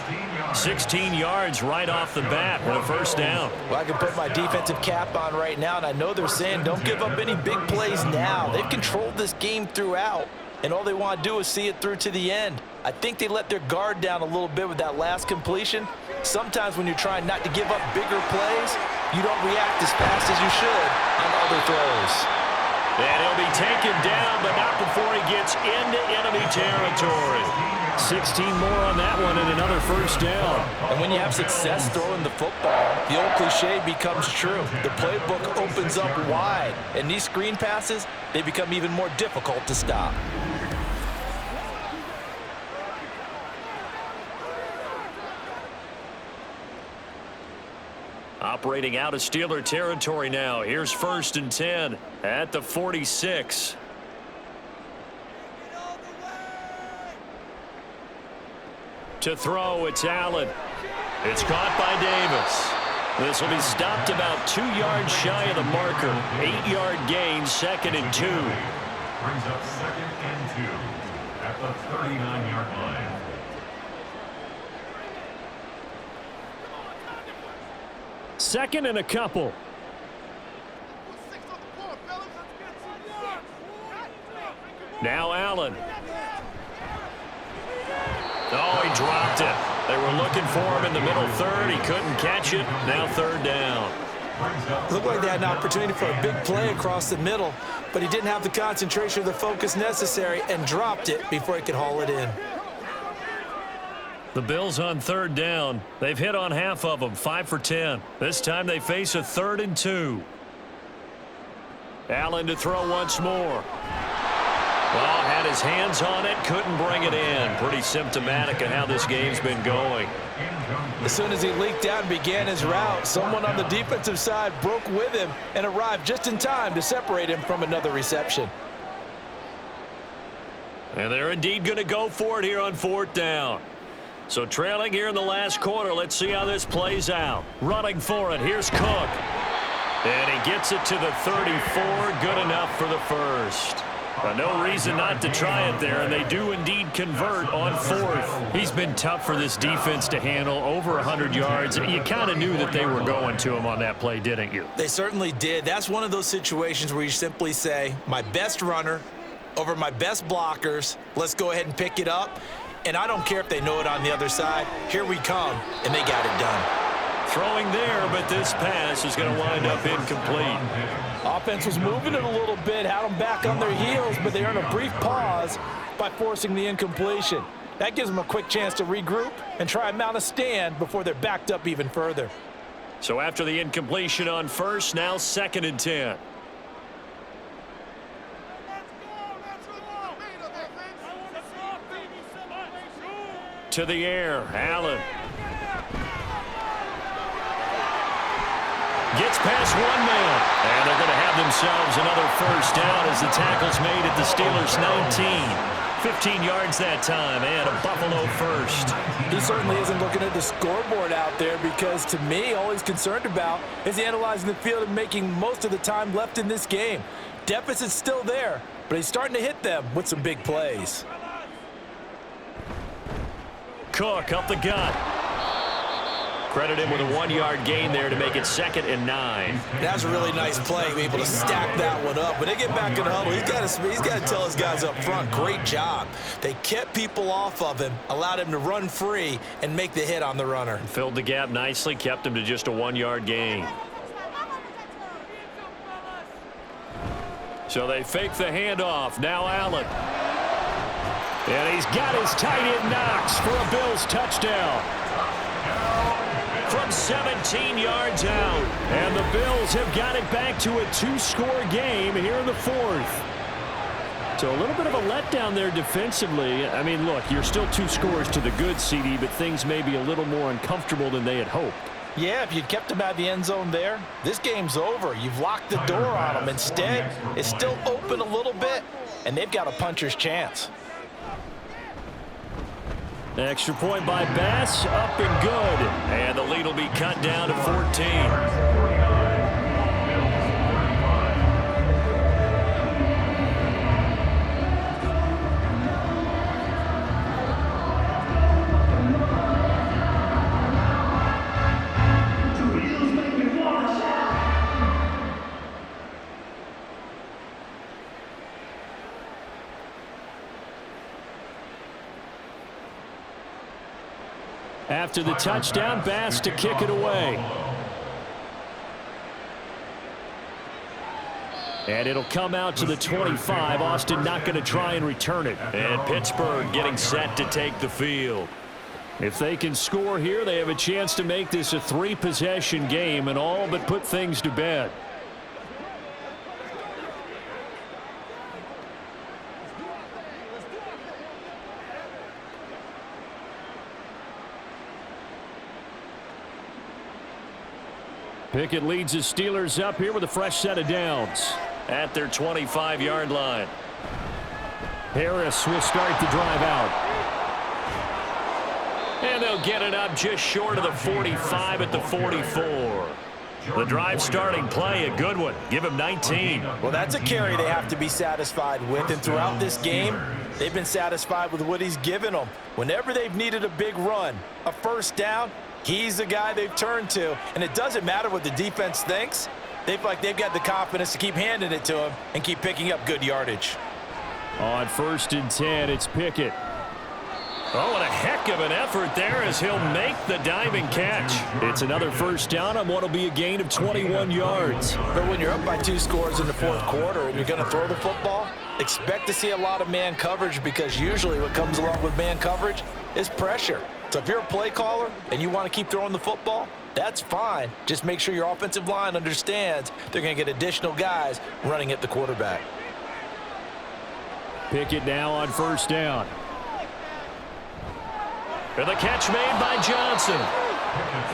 16 yards right off the bat and a first down. Well, I can put my defensive cap on right now, and I know they're saying don't give up any big plays now. They've controlled this game throughout, and all they want to do is see it through to the end. I think they let their guard down a little bit with that last completion. Sometimes when you're trying not to give up bigger plays, you don't react as fast as you should on other throws. And he'll be taken down, but not before he gets into enemy territory. 16 more on that one and another first down. And when you have success throwing the football, the old cliche becomes true. The playbook opens up wide, and these screen passes, they become even more difficult to stop. Operating out of Steeler territory now. Here's 1st and 10 at the 46. To throw, it's Allen. It's caught by Davis. This will be stopped about 2 yards shy of the marker. 8-yard gain, 2nd and 2. Brings up 2nd and 2 at the 39-yard line. Second and a couple. Now Allen. Oh, he dropped it. They were looking for him in the middle third. He couldn't catch it. Now 3rd down. Looked like they had an opportunity for a big play across the middle, but he didn't have the concentration or the focus necessary and dropped it before he could haul it in. The Bills on 3rd down. They've hit on half of them, 5 for 10. This time they face a 3rd and 2. Allen to throw once more. Well, had his hands on it, couldn't bring it in. Pretty symptomatic of how this game's been going. As soon as he leaked out and began his route, someone on the defensive side broke with him and arrived just in time to separate him from another reception. And they're indeed going to go for it here on 4th down. So trailing here in the last quarter, let's see how this plays out. Running for it, here's Cook. And he gets it to the 34, good enough for the first. No reason not to try it there, and they do indeed convert on 4th. He's been tough for this defense to handle, over 100 yards. You kind of knew that they were going to him on that play, didn't you? They certainly did. That's one of those situations where you simply say, my best runner over my best blockers, let's go ahead and pick it up. And I don't care if they know it on the other side. Here we come, and they got it done. Throwing there, but this pass is going to wind up incomplete. Offense was moving it a little bit, had them back on their heels, but they earned a brief pause by forcing the incompletion. That gives them a quick chance to regroup and try and mount a stand before they're backed up even further. So after the incompletion on 1st, now 2nd and 10. to the air. Allen. Gets past one man. And they're going to have themselves another first down as the tackle's made at the Steelers' 19. 15 yards that time, and a Buffalo first. He certainly isn't looking at the scoreboard out there because, to me, all he's concerned about is analyzing the field and making most of the time left in this game. Deficit's still there, but he's starting to hit them with some big plays. Cook up the gut. Credit him with a 1-yard gain there to make it 2nd and 9. That's a really nice play, be able to stack that one up. When they get back in the huddle, he's got to tell his guys up front, great job. They kept people off of him, allowed him to run free and make the hit on the runner. Filled the gap nicely, kept him to just a 1-yard gain. So they fake the handoff. Now Allen. And he's got his tight end Knox for a Bills touchdown. From 17 yards out. And the Bills have got it back to a 2-score game here in the 4th. So a little bit of a letdown there defensively. I mean, look, you're still 2 scores to the good, CD, but things may be a little more uncomfortable than they had hoped. Yeah, if you'd kept him out of the end zone there, this game's over. You've locked the door on him. Instead, it's still open a little bit, and they've got a puncher's chance. Extra point by Bass, up and good. And the lead will be cut down to 14. After the touchdown, Bass to kick it away. And it'll come out to the 25. Austin not going to try and return it. And Pittsburgh getting set to take the field. If they can score here, they have a chance to make this a 3-possession game and all but put things to bed. Pickett leads the Steelers up here with a fresh set of downs at their 25-yard line. Harris will start the drive out. And they'll get it up just short of the 45 at the 44. The drive starting play, a good one. Give him 19. Well, that's a carry they have to be satisfied with. And throughout this game, they've been satisfied with what he's given them. Whenever they've needed a big run, a first down, he's the guy they've turned to. And it doesn't matter what the defense thinks. They feel like they've got the confidence to keep handing it to him and keep picking up good yardage. On 1st and 10, it's Pickett. Oh, and a heck of an effort there as he'll make the diving catch. It's another first down on what will be a gain of 21 yards. But when you're up by 2 scores in the 4th quarter and you're going to throw the football, expect to see a lot of man coverage, because usually what comes along with man coverage is pressure. So if you're a play caller and you want to keep throwing the football, that's fine. Just make sure your offensive line understands they're going to get additional guys running at the quarterback. Pickett now on first down. And the catch made by Johnson.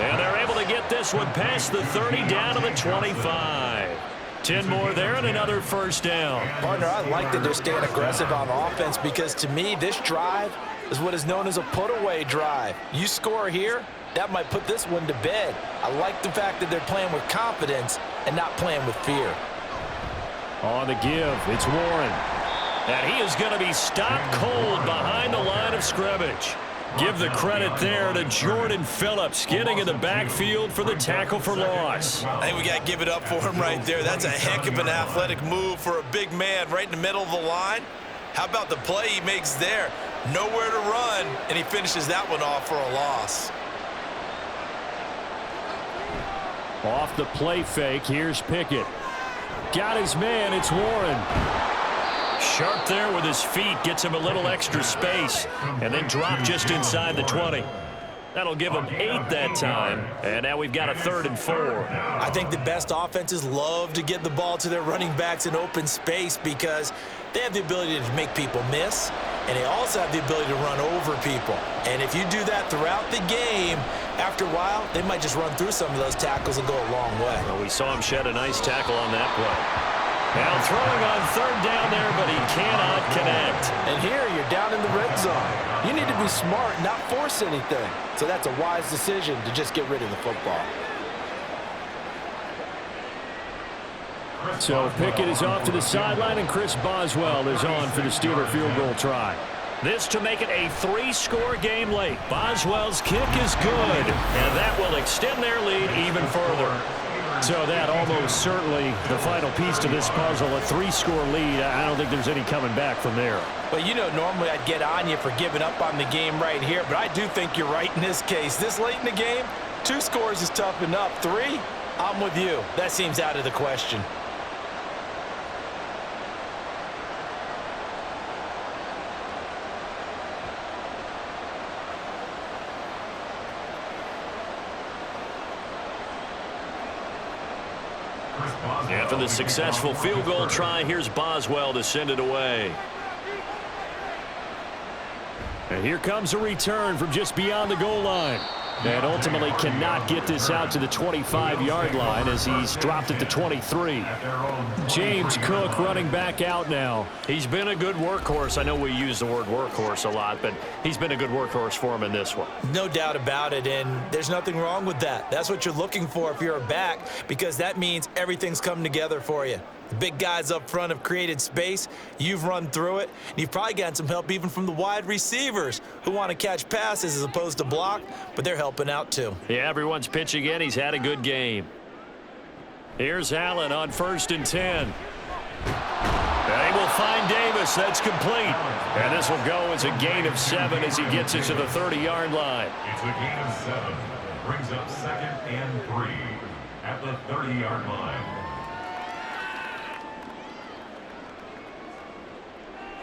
And they're able to get this one past the 30 down to the 25. 10 more there and another first down. Partner, I like that they're staying aggressive on offense, because to me this drive is what is known as a put-away drive. You score here, that might put this one to bed. I like the fact that they're playing with confidence and not playing with fear. On the give, it's Warren. And he is going to be stopped cold behind the line of scrimmage. Give the credit there to Jordan Phillips, getting in the backfield for the tackle for loss. I think we got to give it up for him right there. That's a heck of an athletic move for a big man right in the middle of the line. How about the play he makes there? Nowhere to run, and he finishes that one off for a loss. Off the play fake, here's Pickett. Got his man, it's Warren. Sharp there with his feet, gets him a little extra space, and then drop just inside the 20. That'll give them 8 that time. And now we've got a 3rd and 4. I think the best offenses love to get the ball to their running backs in open space because they have the ability to make people miss, and they also have the ability to run over people. And if you do that throughout the game, after a while, they might just run through some of those tackles and go a long way. Well, we saw him shed a nice tackle on that play. Now throwing on 3rd down there, but he cannot connect. And here you're down in the red zone. You need to be smart, not force anything. So that's a wise decision to just get rid of the football. So Pickett is off to the sideline, and Chris Boswell is on for the Steeler field goal try. This to make it a 3-score game late. Boswell's kick is good, and that will extend their lead even further. So that almost certainly the final piece to this puzzle, a 3-score lead. I don't think there's any coming back from there. Well, you know, normally I'd get on you for giving up on the game right here, but I do think you're right in this case. This late in the game, 2 scores is tough enough. 3, I'm with you. That seems out of the question. After the successful field goal try, here's Boswell to send it away. And here comes a return from just beyond the goal line. And ultimately cannot get this out to the 25-yard line as he's dropped at the 23. James Cook running back out now. He's been a good workhorse. I know we use the word workhorse a lot, but he's been a good workhorse for him in this one. No doubt about it, and there's nothing wrong with that. That's what you're looking for if you're a back, because that means everything's come together for you. The big guys up front have created space. You've run through it. And you've probably gotten some help even from the wide receivers who want to catch passes as opposed to block, but they're helping out too. Yeah, everyone's pitching in. He's had a good game. Here's Allen on 1st and 10. They will find Davis. That's complete. And this will go as a gain of 7 as he gets it to the 30-yard line. It's a gain of 7. Brings up 2nd and 3 at the 30-yard line.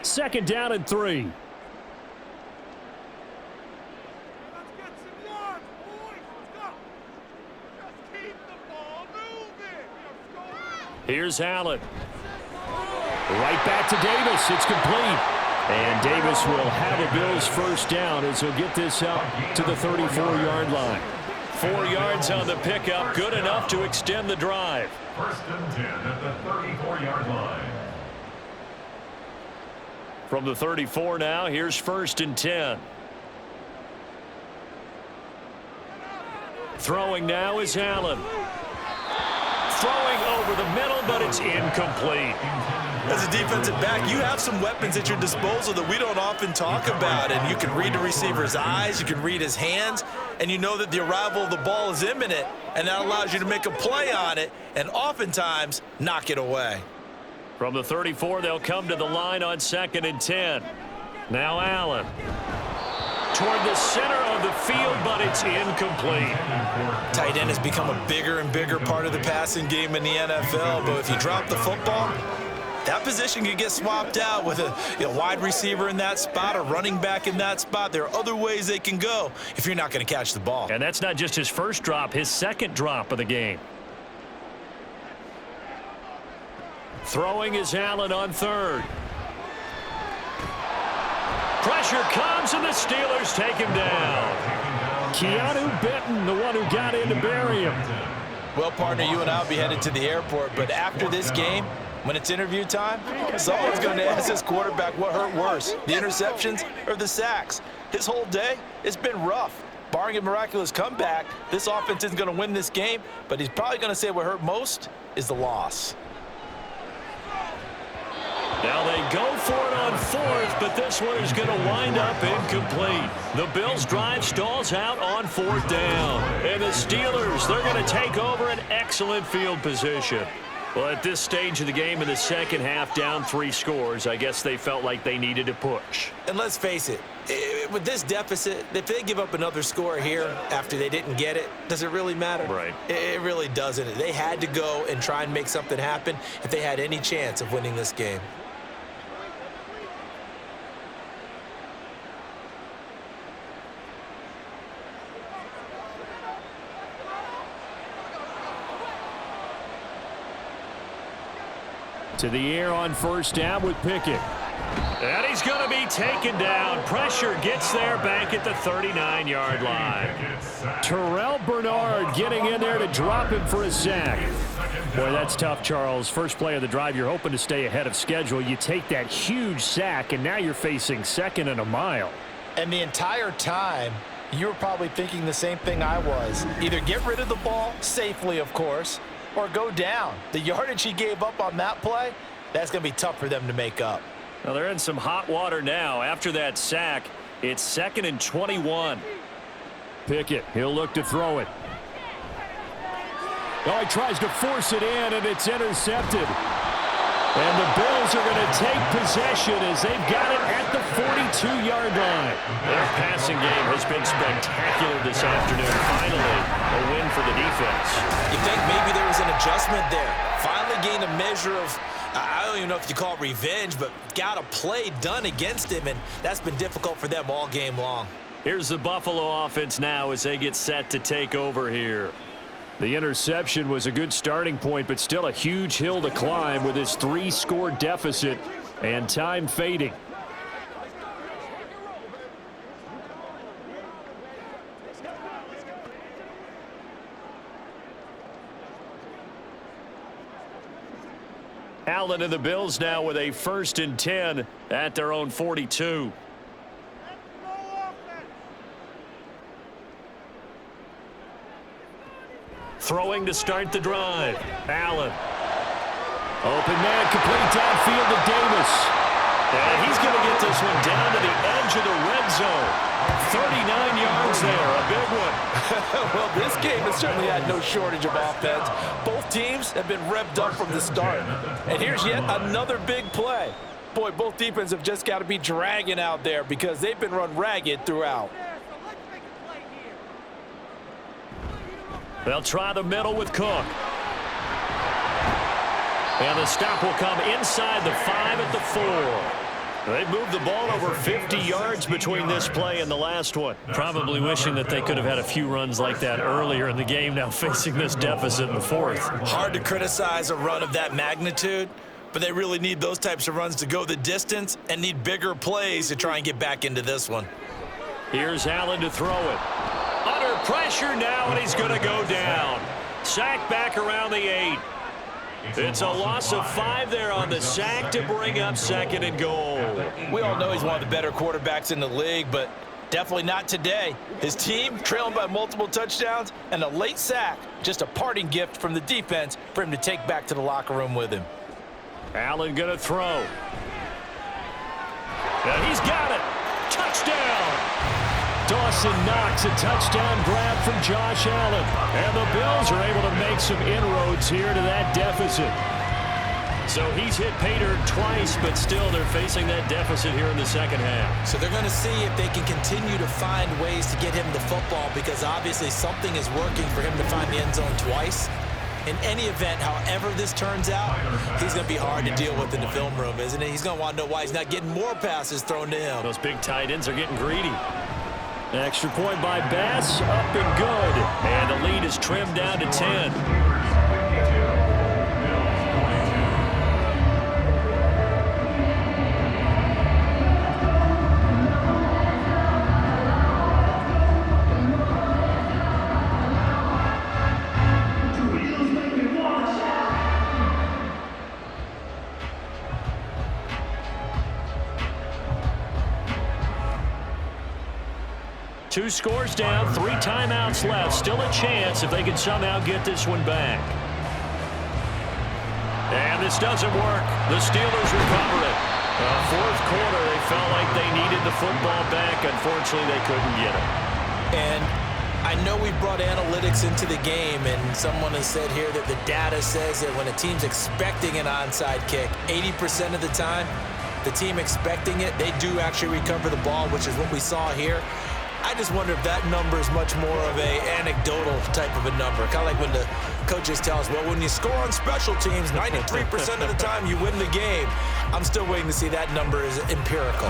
2nd down and 3. Let's get some yards, boys. Let's go. Just keep the ball moving. Let's go. Here's Allen. Right back to Davis. It's complete. And Davis will have a Bills 1st down as he'll get this out to the 34-yard line. 4 yards on the pickup. Good enough to extend the drive. 1st and 10 at the 34-yard line. From the 34 now, here's 1st and 10. Throwing now is Allen. Throwing over the middle, but it's incomplete. As a defensive back, you have some weapons at your disposal that we don't often talk about, and you can read the receiver's eyes, you can read his hands, and you know that the arrival of the ball is imminent, and that allows you to make a play on it and oftentimes knock it away. From the 34, they'll come to the line on 2nd and 10. Now Allen. Toward the center of the field, but it's incomplete. Tight end has become a bigger and bigger part of the passing game in the NFL, but if you drop the football, that position can get swapped out with a wide receiver in that spot, a running back in that spot. There are other ways they can go if you're not going to catch the ball. And that's not just his 1st drop, his 2nd drop of the game. Throwing is Allen on 3rd. Pressure comes, and the Steelers take him down. Keanu Benton, the one who got in to bury him. Well, partner, you and I will be headed to the airport, but after this game, when it's interview time, someone's going to ask this quarterback what hurt worse, the interceptions or the sacks. His whole day, it's been rough. Barring a miraculous comeback, this offense isn't going to win this game, but he's probably going to say what hurt most is the loss. Now they go for it on 4th, but this one is going to wind up incomplete. The Bills' drive stalls out on 4th down. And the Steelers, they're going to take over an excellent field position. Well, at this stage of the game in the 2nd half, down 3 scores, I guess they felt like they needed to push. And let's face it, with this deficit, if they give up another score here after they didn't get it, does it really matter? Right. It really doesn't. They had to go and try and make something happen if they had any chance of winning this game. To the air on first down with Pickett. And he's going to be taken down. Pressure gets there back at the 39-yard line. Terrell Bernard getting in there to drop him for a sack. Boy, that's tough, Charles. First play of the drive, you're hoping to stay ahead of schedule. You take that huge sack, and now you're facing second and a mile. And the entire time, you were probably thinking the same thing I was. Either get rid of the ball, safely, of course, or go down. The yardage he gave up on that play, that's going to be tough for them to make up. Well, they're in some hot water now. After that sack, it's 2nd and 21. Pickett, he'll look to throw it. Oh, he tries to force it in, and it's intercepted. And the Bills are going to take possession as they've got it at the 42-yard line. Their passing game has been spectacular this afternoon. Finally, a win for the defense. You think maybe there was an adjustment there. Finally gained a measure of, I don't even know if you call it revenge, but got a play done against him, and that's been difficult for them all game long. Here's the Buffalo offense now as they get set to take over here. The interception was a good starting point, but still a huge hill to climb with this 3-score deficit and time fading. Allen and the Bills now with a 1st and 10 at their own 42. Throwing to start the drive. Allen. Open man, complete downfield to Davis. And he's going to get this one down to the edge of the red zone. 39 yards there, a big one. Well, this game has certainly had no shortage of offense. Both teams have been revved up from the start. And here's yet another big play. Boy, both defenses have just got to be dragging out there because they've been run ragged throughout. They'll try the middle with Cook. And the stop will come inside the 5 at the 4. They moved the ball over 50 yards between this play and the last one. Probably wishing that they could have had a few runs like that earlier in the game, now facing this deficit in the 4th. Hard to criticize a run of that magnitude, but they really need those types of runs to go the distance and need bigger plays to try and get back into this one. Here's Allen to throw it. Under pressure now, and he's going to go down. Sack back around the 8. It's a loss of 5 there on the sack to bring up 2nd and goal. We all know he's one of the better quarterbacks in the league, but definitely not today. His team trailing by multiple touchdowns and a late sack, just a parting gift from the defense for him to take back to the locker room with him. Allen going to throw. And he's got it. Touchdown. Dawson Knox, a touchdown grab from Josh Allen. And the Bills are able to make some inroads here to that deficit. So he's hit pay dirt twice, but still they're facing that deficit here in the second half. So they're going to see if they can continue to find ways to get him the football, because obviously something is working for him to find the end zone twice. In any event, however this turns out, he's going to be hard to deal with in the film room, isn't he? He's going to want to know why he's not getting more passes thrown to him. Those big tight ends are getting greedy. Extra point by Bass, up and good. And the lead is trimmed down to 10. Two scores down, 3 timeouts left. Still a chance if they can somehow get this one back. And this doesn't work. The Steelers recover it. Fourth quarter, they felt like they needed the football back. Unfortunately, they couldn't get it. And I know we've brought analytics into the game, and someone has said here that the data says that when a team's expecting an onside kick, 80% of the time, the team expecting it, they do actually recover the ball, which is what we saw here. I just wonder if that number is much more of a anecdotal type of a number. Kind of like when the coaches tell us, well, when you score on special teams, 93% of the time you win the game. I'm still waiting to see that number is empirical.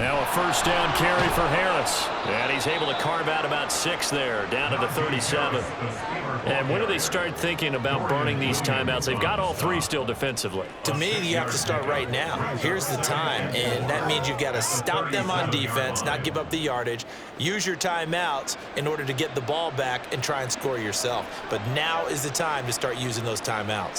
Now a first down carry for Harris. And he's able to carve out about 6 there, down to the 37. And when do they start thinking about burning these timeouts? They've got all 3 still defensively. To me, you have to start right now. Here's the time, and that means you've got to stop them on defense, not give up the yardage, use your timeouts in order to get the ball back and try and score yourself. But now is the time to start using those timeouts.